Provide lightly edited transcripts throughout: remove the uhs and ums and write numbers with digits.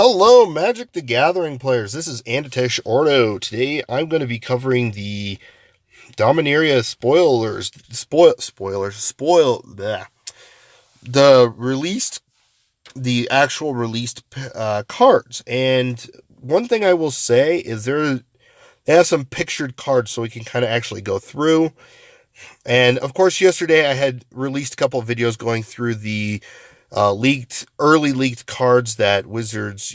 Hello, Magic the Gathering players. This is Andatesh Ordo. Today, I'm going to be covering the Dominaria bleh. The released, the actual released cards. And one thing I will say is they have some pictured cards so we can kind of actually go through. And of course, yesterday I had released a couple of videos going through the early leaked cards that Wizards,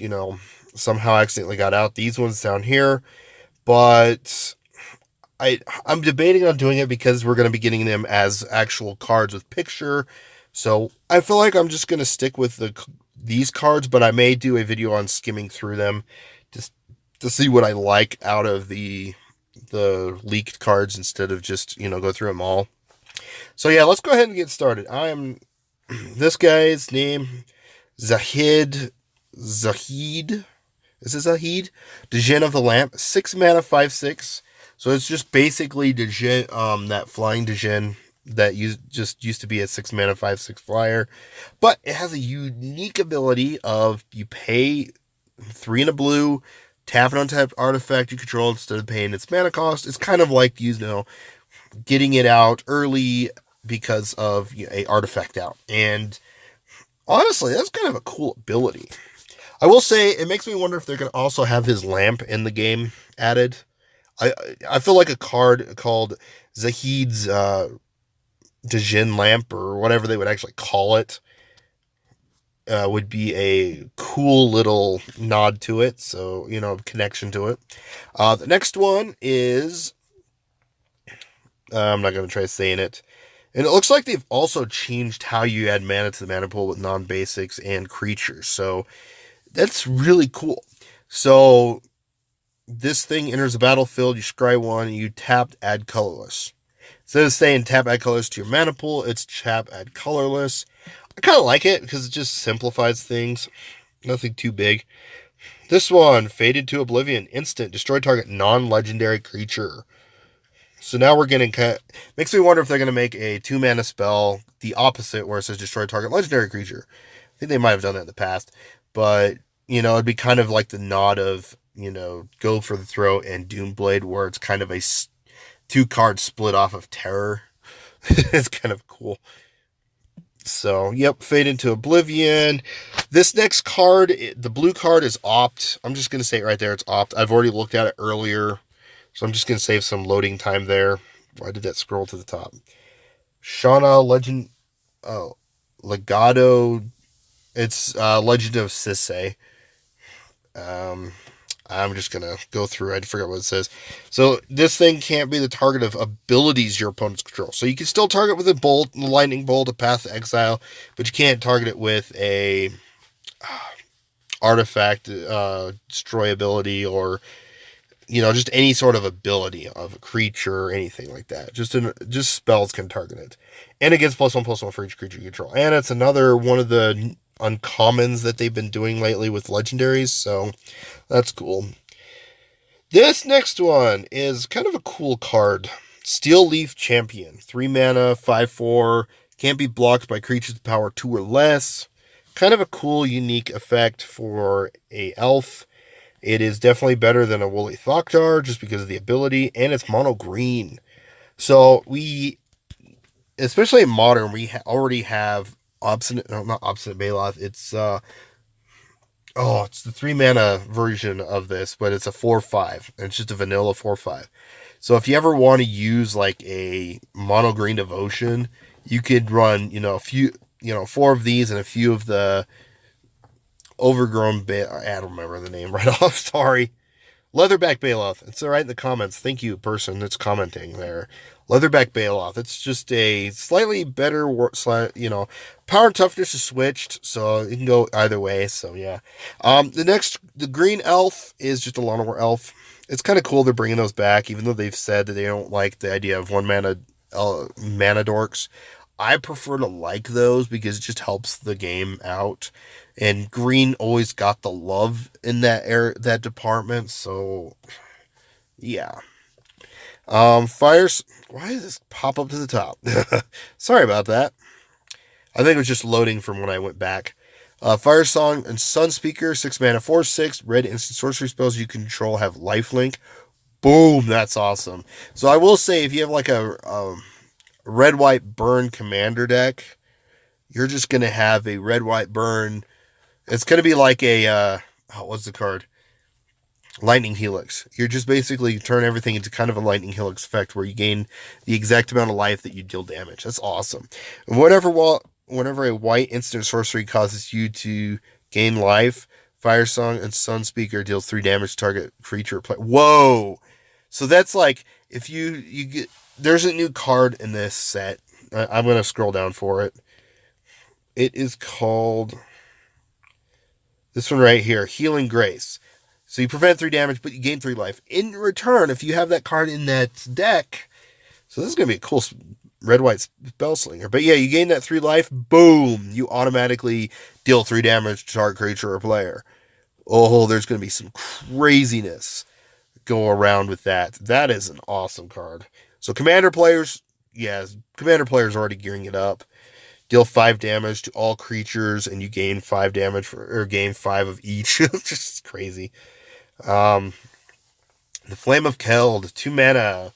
somehow accidentally got out. These ones down here, but I'm debating on doing it because we're going to be getting them as actual cards with picture. So I feel like I'm just going to stick with these cards, but I may do a video on skimming through them just to see what I like out of the leaked cards instead of just, go through them all. So yeah, let's go ahead and get started. This guy's name, Zahid. Is it Zahid? Dejenne of the Lamp. 6 mana, 5/6. So it's just basically Dejenne, that flying Dejenne that used to be a 6 mana, 5/6 flyer. But it has a unique ability of you pay 3 and a blue, tap an untapped artifact you control instead of paying its mana cost. It's kind of like, getting it out early because of a artifact out. And honestly, that's kind of a cool ability. I will say it makes me wonder if they're going to also have his lamp in the game added. I feel like a card called Zahid's Dejenne lamp, or whatever they would actually call it, would be a cool little nod to it. So, connection to it. The next one is, I'm not going to try saying it. And it looks like they've also changed how you add mana to the mana pool with non-basics and creatures. So that's really cool. So this thing enters the battlefield, you scry one, you tap, add colorless. Instead of saying tap, add colorless to your mana pool, it's tap, add colorless. I kind of like it because it just simplifies things. Nothing too big. This one, Faded to Oblivion. Instant, destroy target non-legendary creature. So now we're getting makes me wonder if they're going to make a 2 mana spell the opposite, where it says destroy target legendary creature. I think they might have done that in the past, but it'd be kind of like the nod of go for the throat and Doomblade, where it's kind of a 2 card split off of terror. It's kind of cool. So yep, Fade into Oblivion. This next card, the blue card, is Opt. I'm just going to say it right there. It's Opt. I've already looked at it earlier. So I'm just going to save some loading time there. Why did that scroll to the top? Shauna Legend... Oh. Legado... It's Legend of Sisay. I'm just going to go through. I forgot what it says. So this thing can't be the target of abilities your opponents control. So you can still target with a bolt, the lightning bolt, a path to exile, but you can't target it with a artifact, destroy ability, or just any sort of ability of a creature or anything like that. Just spells can target it. And it gets +1/+1 for each creature you control. And it's another one of the uncommons that they've been doing lately with Legendaries, so that's cool. This next one is kind of a cool card. Steel Leaf Champion. 3 mana, 5/4. Can't be blocked by creatures with power 2 or less. Kind of a cool, unique effect for a elf. It is definitely better than a Woolly Thoktar just because of the ability, and it's mono green. So especially in Modern, we already have not Obstinate Baloth. It's it's the 3 mana version of this, but it's a 4/5, and it's just a vanilla 4/5. So if you ever want to use like a mono green devotion, you could run a few 4 of these and a few of the overgrown I don't remember the name right off. Sorry. Leatherback Baloth. It's right in the comments. Thank you, person that's commenting there. Leatherback Baloth. It's just a slightly better, power and toughness is switched, so it can go either way. So yeah. The green elf is just a Llanowar elf. It's kind of cool they're bringing those back, even though they've said that they don't like the idea of 1 mana mana dorks. I prefer to like those because it just helps the game out. And green always got the love in that department, so yeah. Fires. Why does this pop up to the top? Sorry about that. I think it was just loading from when I went back. Fire Song and Sun Speaker, 6 mana, 4/6. Red instant sorcery spells you control have lifelink. Boom, that's awesome. So I will say, if you have like a red white burn commander deck, you're just gonna have a red white burn. It's gonna be like a what's the card? Lightning Helix. You're just basically turn everything into kind of a Lightning Helix effect where you gain the exact amount of life that you deal damage. That's awesome. And whenever a white instant sorcery causes you to gain life, Fire Song and Sun Speaker deals 3 damage to target creature or player. Whoa! So that's like if you get, there's a new card in this set. I'm gonna scroll down for it. It is called this one right here, Healing Grace. So you prevent 3 damage, but you gain 3 life. In return, if you have that card in that deck, so this is going to be a cool red-white spell slinger. But yeah, you gain that 3 life, boom, you automatically deal 3 damage to target creature or player. Oh, there's going to be some craziness go around with that. That is an awesome card. So commander players, yeah, commander players already gearing it up. Deal 5 damage to all creatures, and you gain 5 damage or gain 5 of each. Just crazy. The Flame of Keld, 2 mana.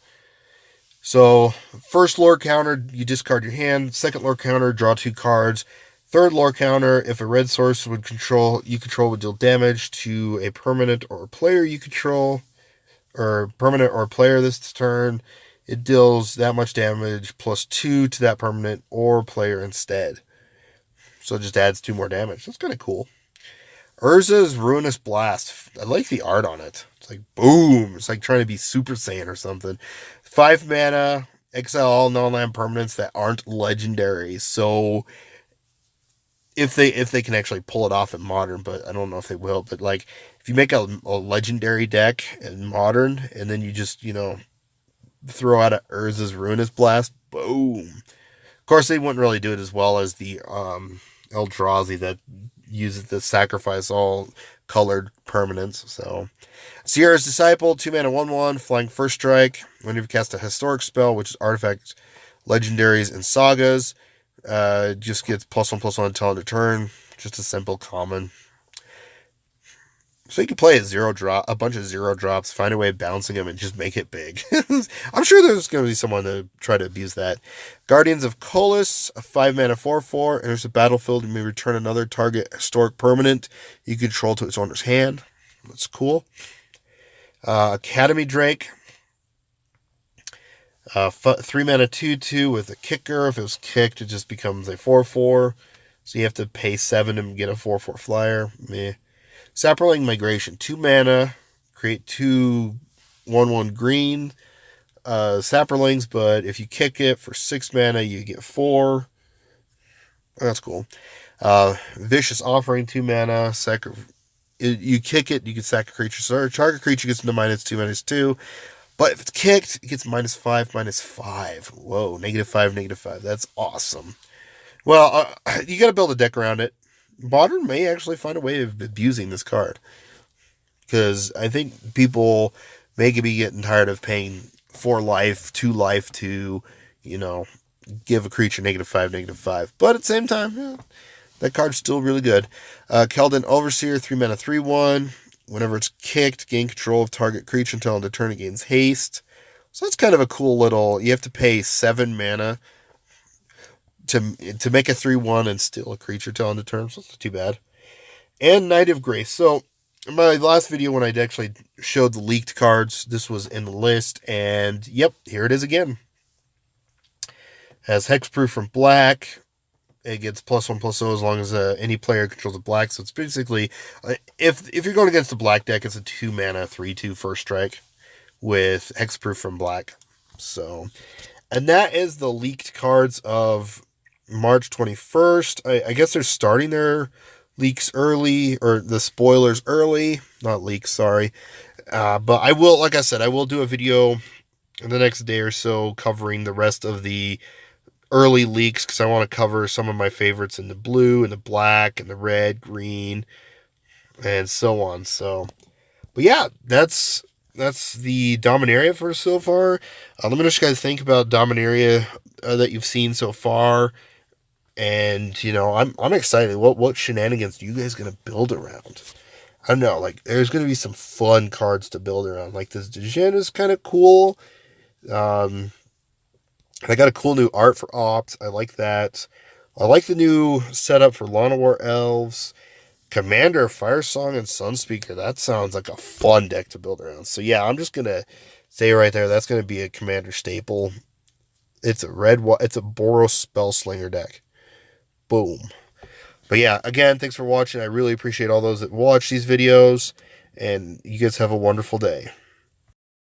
So, first lore counter, you discard your hand. Second lore counter, draw 2 cards. Third lore counter, if a red source you control would deal damage to a permanent or a player you control, or permanent or player this turn, it deals that much damage plus 2 to that permanent or player instead. So it just adds 2 more damage. That's kind of cool. Urza's Ruinous Blast. I like the art on it. It's like, boom. It's like trying to be Super Saiyan or something. 5 mana. Exile all non-land permanents that aren't legendaries. So if they can actually pull it off in Modern, but I don't know if they will. But like, if you make a legendary deck in Modern, and then you just, throw out a Urza's Ruinous Blast, boom. Of course, they wouldn't really do it as well as the Eldrazi that uses the sacrifice all colored permanents. So Sierra's Disciple, 2 mana, 1/1, flying first strike. Whenever you cast a historic spell, which is artifact, legendaries, and sagas, just gets +1/+1 until end of turn. Just a simple common. So you can play a bunch of 0 drops, find a way of bouncing them, and just make it big. I'm sure there's going to be someone to try to abuse that. Guardians of Koloss, a 5 mana 4/4, enters the battlefield. You may return another target historic permanent you control to its owner's hand. That's cool. Academy Drake, 3 mana 2/2 with a kicker. If it was kicked, it just becomes a 4/4. So you have to pay 7 and get a 4/4 flyer. Meh. Saproling Migration, 2 mana, create 2 1/1 green Saprolings, but if you kick it for 6 mana, you get 4. That's cool. Vicious Offering, 2 mana, you kick it, you can sack a creature. So target creature gets into -2, -2. But if it's kicked, it gets -5, -5. Whoa, -5, -5. That's awesome. Well, you got to build a deck around it. Modern may actually find a way of abusing this card. Because I think people may be getting tired of paying 4 life, 2 life to, give a creature -5, -5. But at the same time, that card's still really good. Keldon Overseer, 3 mana 3/1. Whenever it's kicked, gain control of target creature until end of turn it gains haste. So that's kind of a cool little, you have to pay 7 mana to make a 3/1 and steal a creature till end of turn, so it's not too bad. And Knight of Grace. So in my last video when I actually showed the leaked cards, this was in the list, and yep, here it is again. Has hexproof from black. It gets +1/+0 as long as any player controls a black. So it's basically, if you're going against the black deck, it's a 2 mana 3/2 first strike with hexproof from black. So, and that is the leaked cards of March 21st. I guess they're starting their leaks early, or the spoilers early. Not leaks, sorry. But I will, like I said, I will do a video in the next day or so covering the rest of the early leaks, because I want to cover some of my favorites in the blue and the black and the red, green, and so on. So, but yeah, that's the Dominaria for so far. Let me know what you guys think about Dominaria that you've seen so far. And I'm excited. What shenanigans are you guys gonna build around? I don't know. Like, there's gonna be some fun cards to build around. Like this Dejenne is kind of cool. Um, I got a cool new art for Opt. I like that. I like the new setup for Lawn of War Elves. Commander, Fire Song, and Sunspeaker. That sounds like a fun deck to build around. So yeah, I'm just gonna say right there, that's gonna be a Commander staple. It's a it's a Boros Spellslinger deck. Boom. But yeah, again, thanks for watching. I really appreciate all those that watch these videos, and you guys have a wonderful day.